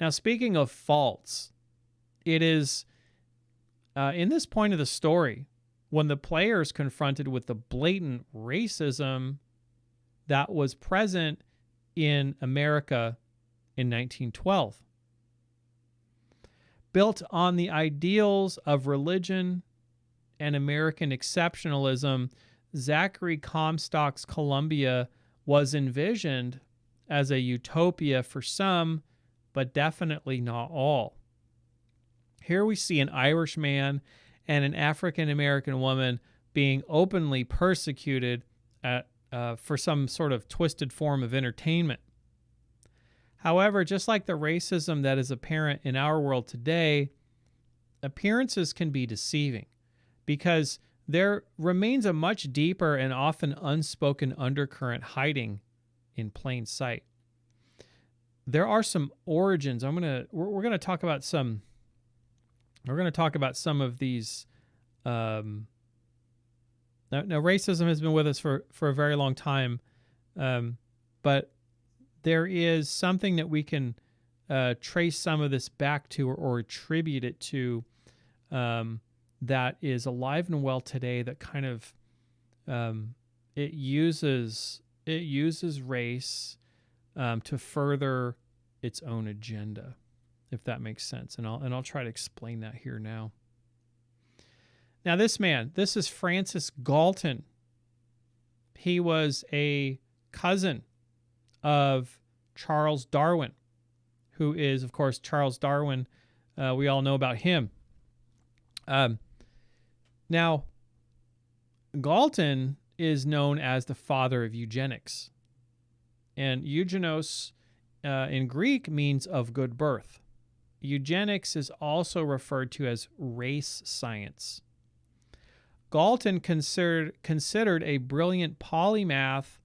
Now, speaking of faults, it is in this point of the story when the player is confronted with the blatant racism that was present in America in 1912. Built on the ideals of religion and American exceptionalism, Zachary Comstock's Columbia was envisioned as a utopia for some, but definitely not all. Here we see an Irish man and an African American woman being openly persecuted for some sort of twisted form of entertainment. However, just like the racism that is apparent in our world today, appearances can be deceiving because there remains a much deeper and often unspoken undercurrent hiding in plain sight. There are some origins. We're gonna talk about some. We're gonna talk about some of these. Now, racism has been with us for a very long time, but there is something that we can trace some of this back to or attribute it to that is alive and well today. That kind of it uses race to further its own agenda, if that makes sense. And I'll try to explain that here now. Now, this is Francis Galton. He was a cousin of Charles Darwin, who is, of course, Charles Darwin. We all know about him. Now, Galton is known as the father of eugenics. And eugenos in Greek means of good birth. Eugenics is also referred to as race science. Galton considered a brilliant polymath.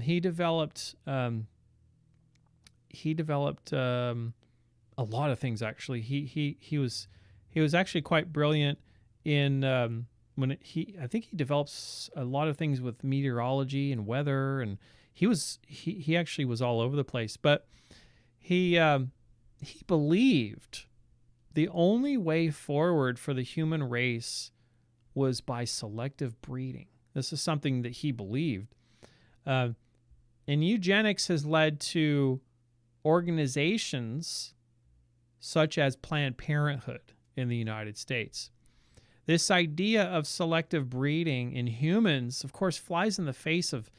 He developed a lot of things. Actually, he was actually quite brilliant in I think he develops a lot of things with meteorology and weather, and he actually was all over the place. But he believed the only way forward for the human race was by selective breeding. This is something that he believed. And eugenics has led to organizations such as Planned Parenthood in the United States. This idea of selective breeding in humans, of course, flies in the face of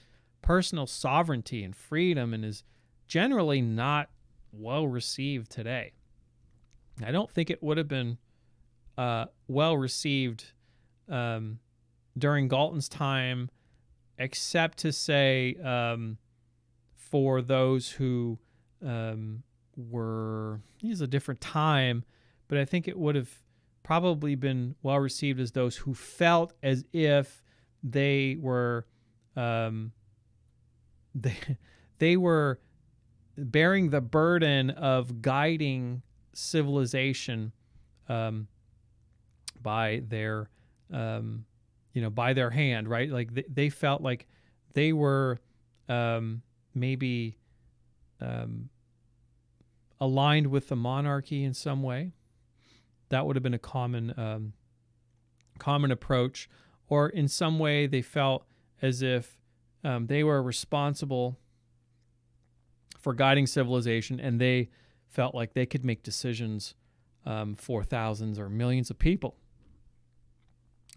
personal sovereignty and freedom and is generally not well received today. I don't think it would have been well received during Galton's time, except to say for those who it was a different time, but I think it would have probably been well received as those who felt as if they were they were bearing the burden of guiding civilization by their by their hand, right? Like they felt like they were maybe aligned with the monarchy in some way. That would have been a common approach, or in some way they felt as if they were responsible for guiding civilization, and they felt like they could make decisions for thousands or millions of people.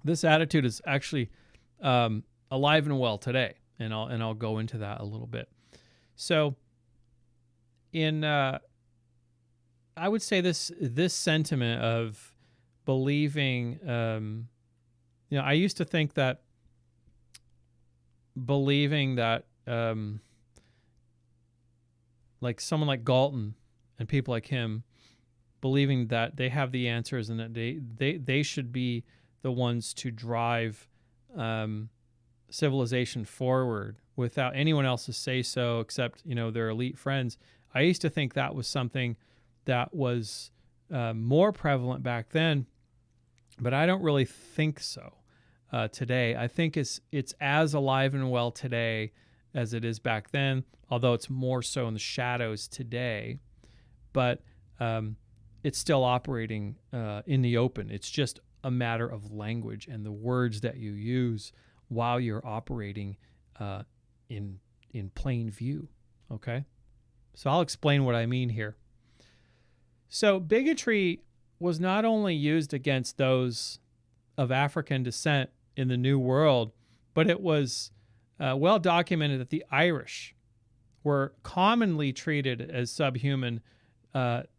This attitude is actually alive and well today, and I'll go into that a little bit. So, I would say this sentiment of believing, I used to think that believing that, like someone like Galton and people like him, believing that they have the answers and that they should be the ones to drive civilization forward without anyone else's say so except their elite friends. I used to think that was something that was more prevalent back then, but I don't really think so today. I think it's as alive and well today as it is back then, although it's more so in the shadows today. But um, it's still operating in the open. It's just a matter of language and the words that you use while you're operating in plain view. Okay, so I'll explain what I mean here. So bigotry was not only used against those of African descent in the New World, but it was well documented that the Irish were commonly treated as subhuman,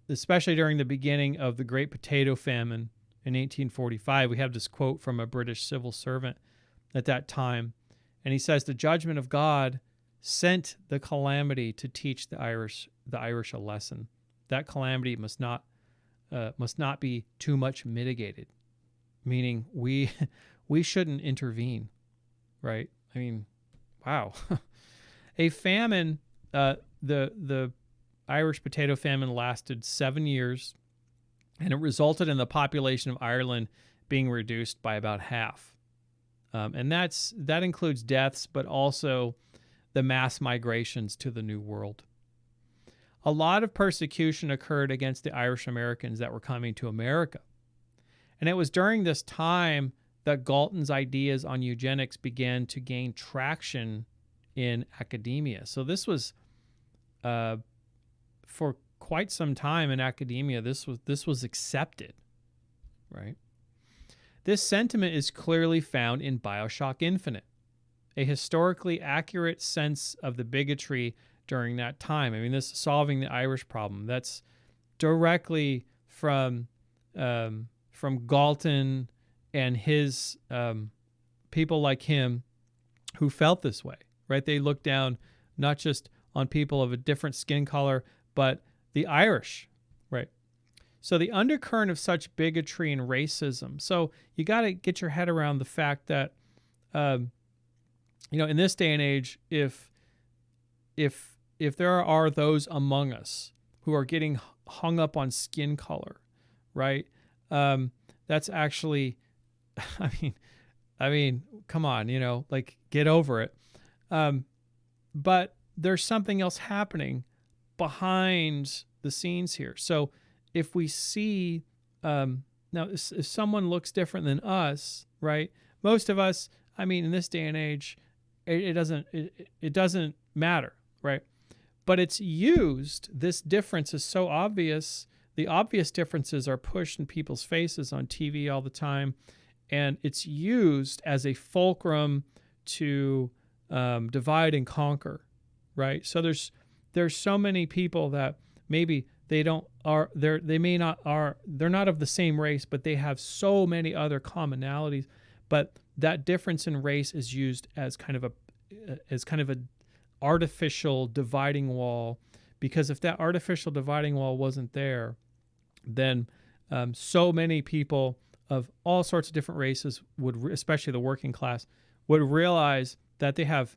especially during the beginning of the Great Potato Famine in 1845. We have this quote from a British civil servant at that time, and he says, "The judgment of God sent the calamity to teach the Irish a lesson. That calamity must not be too much mitigated," meaning we shouldn't intervene, right? I mean, wow. A famine, the Irish potato famine lasted 7 years, and it resulted in the population of Ireland being reduced by about half. And that includes deaths, but also the mass migrations to the New World. A lot of persecution occurred against the Irish Americans that were coming to America. And it was during this time that Galton's ideas on eugenics began to gain traction in academia. So this was for quite some time in academia, this was accepted, right? This sentiment is clearly found in Bioshock Infinite, a historically accurate sense of the bigotry during that time. I mean, this is solving the Irish problem. That's directly from Galton and his people like him who felt this way, right? They looked down not just on people of a different skin color, but the Irish, right? So the undercurrent of such bigotry and racism. So you got to get your head around the fact that, in this day and age, if there are those among us who are getting hung up on skin color, right? That's actually, I mean, come on, like get over it. But there's something else happening behind the scenes here. So if we see, now if someone looks different than us, right? Most of us, in this day and age, it doesn't matter, right? But it's used, this difference is so obvious. The obvious differences are pushed in people's faces on TV all the time. And it's used as a fulcrum to divide and conquer, right? So there's so many people that maybe they're not of the same race, but they have so many other commonalities. But that difference in race is used as kind of a artificial dividing wall, because if that artificial dividing wall wasn't there, then so many people of all sorts of different races especially the working class, would realize that they have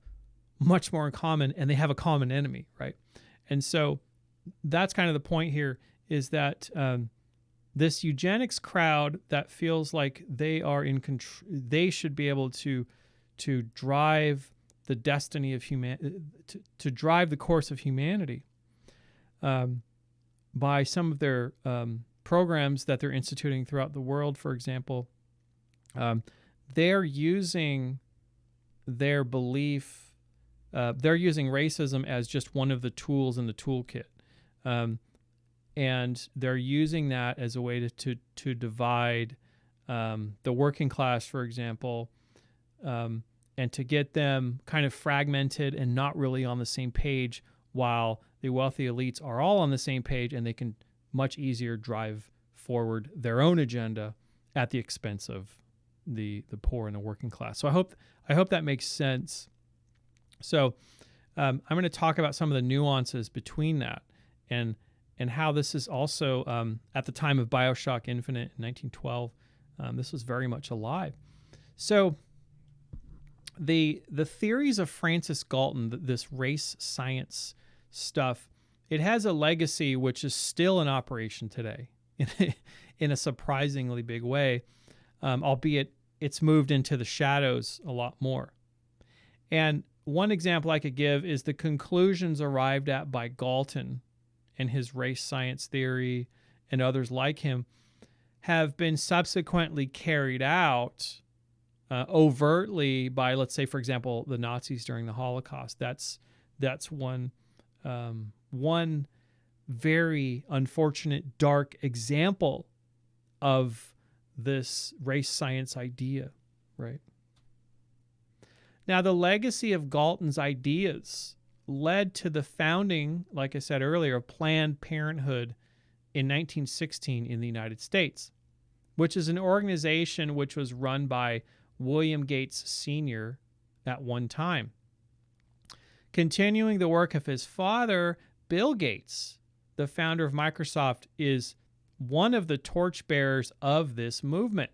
much more in common and they have a common enemy, right? And so that's kind of the point here, is that this eugenics crowd that feels like they are in control, they should be able to drive the destiny of to drive the course of humanity by some of their programs that they're instituting throughout the world. For example, they're using their belief, they're using racism as just one of the tools in the toolkit. And they're using that as a way to divide the working class, for example, and to get them kind of fragmented and not really on the same page, while the wealthy elites are all on the same page and they can much easier drive forward their own agenda at the expense of the poor and the working class. So I hope that makes sense. So I'm going to talk about some of the nuances between that and how this is also at the time of Bioshock Infinite in 1912. This was very much alive. So the theories of Francis Galton, this race science stuff, it has a legacy which is still in operation today in a surprisingly big way, albeit it's moved into the shadows a lot more. And one example I could give is the conclusions arrived at by Galton and his race science theory and others like him have been subsequently carried out overtly by, let's say, for example, the Nazis during the Holocaust. That's one very unfortunate, dark example of this race science idea, right? Now, the legacy of Galton's ideas led to the founding, like I said earlier, of Planned Parenthood in 1916 in the United States, which is an organization which was run by William Gates Sr. at one time. Continuing the work of his father, Bill Gates, the founder of Microsoft, is one of the torchbearers of this movement,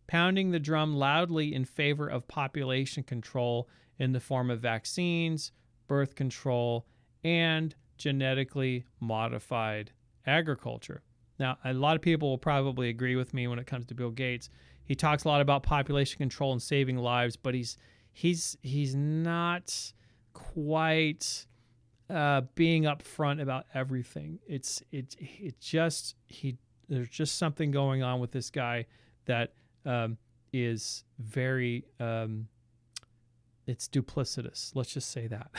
pounding the drum loudly in favor of population control in the form of vaccines, birth control, and genetically modified agriculture. Now, a lot of people will probably agree with me when it comes to Bill Gates. He talks a lot about population control and saving lives, but he's not quite being upfront about everything. There's just something going on with this guy that is very it's duplicitous. Let's just say that.